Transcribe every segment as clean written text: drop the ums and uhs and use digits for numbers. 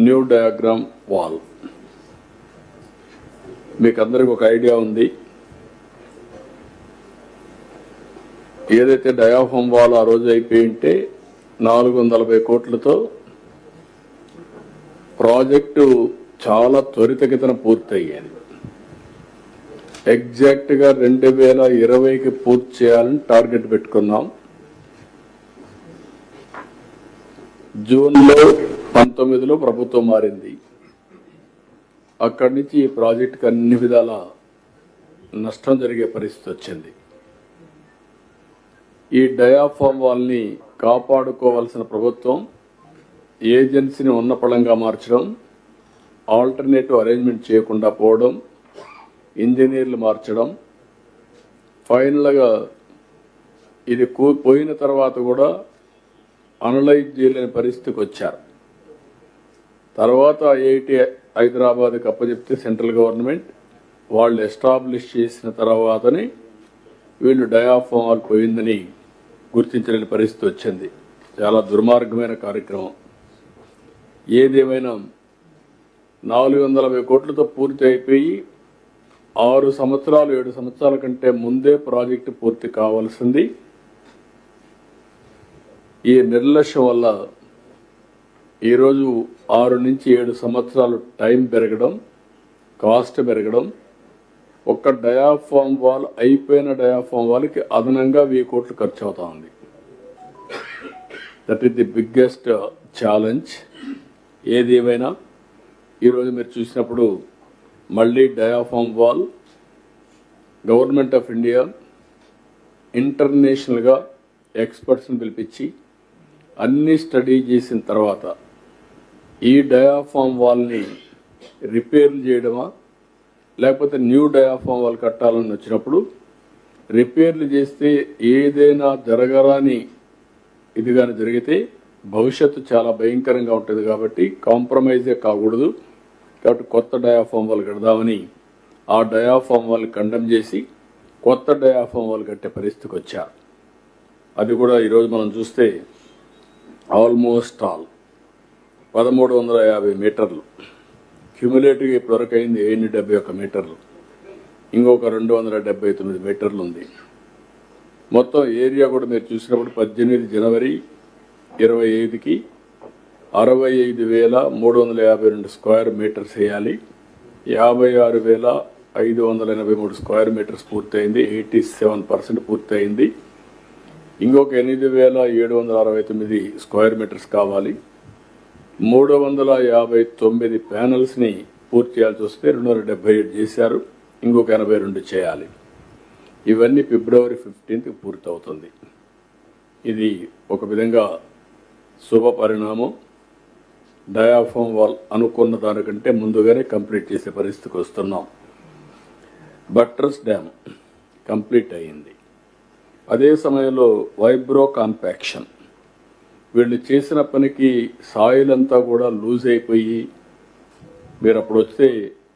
New diagram wall. మీకు అందరికి ఒక ఐడియా ఉంది. ఏదైతే డయాఫామ్ వాల్ ఆ రోజు అయిపోయింటే 440 కోట్లతో ప్రాజెక్టు చాలా త్వరితగతిన పూర్తయ్యేది. ఎగ్జాక్ట్ గా 2020కి పూర్తి చేయాలని టార్గెట్ పెట్టుకున్నాం. జూన్లో 19లో ప్రభుత్వం మారింది. అక్కడి నుంచి ఈ ప్రాజెక్టుకి అన్ని విధాల నష్టం జరిగే పరిస్థితి వచ్చింది. ఈ డయాఫామ్ వాల్ని కాపాడుకోవాల్సిన ప్రభుత్వం ఏజెన్సీని ఉన్నపళంగా మార్చడం, ఆల్టర్నేటివ్ అరేంజ్మెంట్ చేయకుండా పోవడం, ఇంజనీర్లు మార్చడం, ఫైనల్గా ఇది పోయిన తర్వాత కూడా అనలైజ్ చేయలేని పరిస్థితికి వచ్చారు. తర్వాత ఐఐటి హైదరాబాద్కి అప్పచెప్తే సెంట్రల్ గవర్నమెంట్ వాళ్ళు ఎస్టాబ్లిష్ చేసిన తర్వాతనే వీళ్ళు డయాఫామ్ వాల్ పోయిందని గుర్తించలేని పరిస్థితి వచ్చింది. చాలా దుర్మార్గమైన కార్యక్రమం. ఏదేమైనా 440 కోట్లతో పూర్తి అయిపోయి 6 సంవత్సరాలు 7 సంవత్సరాల కంటే ముందే ప్రాజెక్టు పూర్తి కావాల్సింది. ఈ నిర్లక్ష్యం వల్ల ఈరోజు 6 నుంచి 7 సంవత్సరాలు టైం పెరగడం, కాస్ట్ పెరగడం, ఒక్క డయాఫామ్ వాల్ అయిపోయిన డయాఫామ్ వాల్కి అదనంగా 1000 కోట్లు ఖర్చు అవుతా ఉంది. That is the biggest challenge. ఏది ఏమైనా ఈరోజు మీరు చూసినప్పుడు మళ్ళీ diaphragm wall government of India ఇంటర్నేషనల్గా ఎక్స్పర్ట్స్ని పిలిపించి అన్ని స్టడీ చేసిన తర్వాత ఈ డయాఫామ్ వాల్ని రిపేర్లు చేయడమా లేకపోతే న్యూ డయాఫామ్ వాల్ కట్టాలని వచ్చినప్పుడు రిపేర్లు చేస్తే ఏదైనా జరగరాని ఇది కానీ జరిగితే భవిష్యత్తు చాలా భయంకరంగా ఉంటుంది. కాబట్టి కాంప్రమైజే కాకూడదు. కాబట్టి కొత్త డయాఫామ్ వాల్ కడదామని ఆ డయాఫామ్ వాల్ కండెమ్ చేసి కొత్త డయాఫామ్ వాల్ కట్టే పరిస్థితికి వచ్చారు. అది కూడా ఈరోజు మనం చూస్తే ఆల్మోస్ట్ ఆల్ 1350 మీటర్లు క్యూములేటివ్గా ఇప్పటివరకు అయింది 771 మీటర్లు, ఇంకొక 279 మీటర్లు ఉంది. మొత్తం ఏరియా కూడా మీరు చూసినప్పుడు 18 జనవరి 25కి 65,352 స్క్వేర్ మీటర్స్ వేయాలి. 56,583 స్క్వేర్ మీటర్స్ పూర్తయింది. 87% పూర్తయింది. ఇంకొక 8,769 స్క్వేర్ మీటర్స్ కావాలి. 359 ప్యానల్స్ని పూర్తి చేయాల్సి వస్తే 277 చేశారు. ఇంకొక 82 చేయాలి. ఇవన్నీ ఫిబ్రవరి 15కి పూర్తవుతుంది. ఇది ఒక విధంగా శుభ పరిణామం. డయాఫామ్ వాల్ అనుకున్న దానికంటే ముందుగానే కంప్లీట్ చేసే పరిస్థితికి వస్తున్నాం. బట్రస్ డ్యామ్ కంప్లీట్ అయ్యింది. అదే సమయంలో వైబ్రో కాంపాక్షన్ వీళ్ళు చేసిన పనికి సాయిల్ అంతా కూడా లూజ్ అయిపోయి మీరు అప్పుడు వస్తే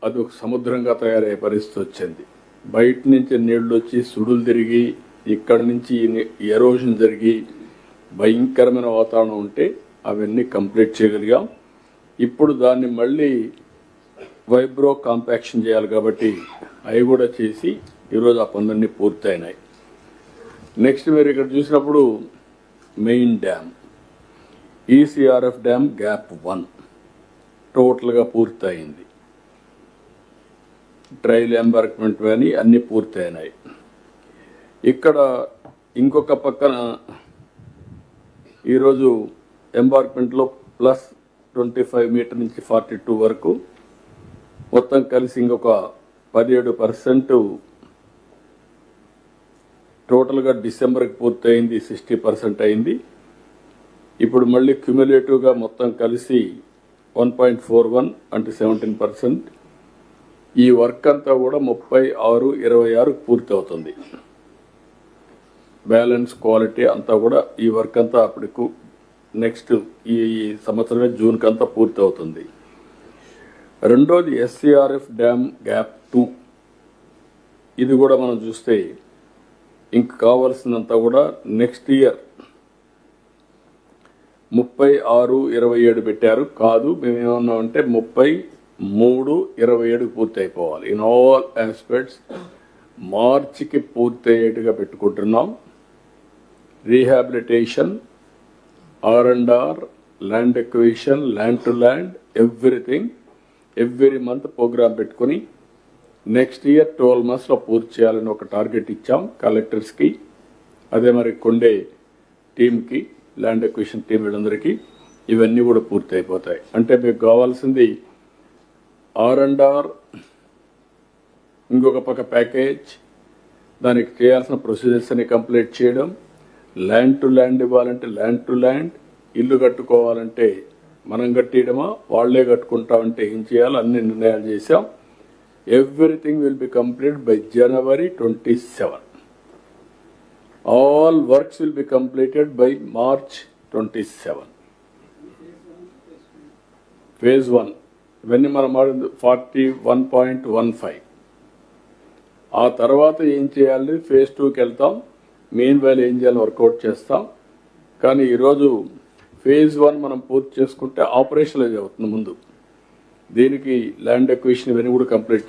అది ఒక సముద్రంగా తయారయ్యే పరిస్థితి వచ్చింది. బయట నుంచి నీళ్లు వచ్చి సుడులు తిరిగి ఇక్కడి నుంచి ఎరోషన్ జరిగి భయంకరమైన వాతావరణం ఉంటే అవన్నీ కంప్లీట్ చేయగలిగాం. ఇప్పుడు దాన్ని మళ్ళీ వైబ్రో కాంపాక్షన్ చేయాలి కాబట్టి అవి కూడా చేసి ఈరోజు ఆ పనులన్నీ పూర్తయినాయి. నెక్స్ట్ మీరు ఇక్కడ చూసినప్పుడు main dam ECRF dam gap 1 టోటల్గా పూర్తయింది. ట్రైల్ ఎంబార్క్మెంట్ కానీ అన్నీ పూర్తయినాయి. ఇక్కడ ఇంకొక పక్కన ఈరోజు ఎంబార్క్మెంట్లో ప్లస్ 25 మీటర్ నుంచి 42 వరకు మొత్తం కలిసి ఇంకొక 17% టోటల్గా డిసెంబర్కి పూర్తయింది. 60% అయింది. ఇప్పుడు మళ్ళీ క్యుములేటివ్గా మొత్తం కలిసి 1.41 అంటే 17%. ఈ వర్క్ అంతా కూడా 36/26 పూర్తి అవుతుంది. బ్యాలెన్స్ క్వాలిటీ అంతా కూడా ఈ వర్క్ అంతా అప్పటికు నెక్స్ట్ ఈ సంవత్సరమే జూన్కి అంతా పూర్తి అవుతుంది. రెండోది ఎస్సీఆర్ఎఫ్ డ్యామ్ గ్యాప్ 2. ఇది కూడా మనం చూస్తే ఇంక కావాల్సినంత కూడా నెక్స్ట్ ఇయర్ 36-27 పెట్టారు. కాదు, మేమేమన్నామంటే 33-27 పూర్తి అయిపోవాలి. ఇన్ ఆల్ ఆస్పెక్ట్స్ మార్చికి పూర్తయ్యేట్టుగా పెట్టుకుంటున్నాం. Rehabilitation, R&R, land acquisition, land to land, everything every month program పెట్టుకుని నెక్స్ట్ ఇయర్ 12 monthsలో పూర్తి చేయాలని ఒక టార్గెట్ ఇచ్చాం కలెక్టర్స్కి. అదే మరి కొండే టీంకి, ల్యాండ్ ఎక్విజిషన్ టీం వీళ్ళందరికీ ఇవన్నీ కూడా పూర్తి అయిపోతాయి. అంటే మీకు కావాల్సింది R&R, ఇంకొక పక్క ప్యాకేజ్, దానికి చేయాల్సిన ప్రొసీజర్స్ అన్ని కంప్లీట్ చేయడం, ల్యాండ్ టు ల్యాండ్ ఇవ్వాలంటే ల్యాండ్ టు ల్యాండ్, ఇల్లు కట్టుకోవాలంటే మనం కట్టియడమా వాళ్లే కట్టుకుంటామంటే ఏం చేయాలో అన్ని నిర్ణయాలు చేశాం. Everything will be complete by January 27. All works will be completed by March 27. Phase 1 ఇవన్నీ మనం 41.15. ఆ తర్వాత ఏం చేయాలి, phase 2కి వెళ్తాం. మెయిన్ వైల్ ఏం చేయాలి వర్కౌట్ చేస్తాం. కానీ ఈరోజు phase 1 మనం పూర్తి చేసుకుంటే ఆపరేషనలైజ్ అవుతుంది ముందు. దీనికి ల్యాండ్ ఎక్విజిషన్ ఇవన్నీ కూడా కంప్లీట్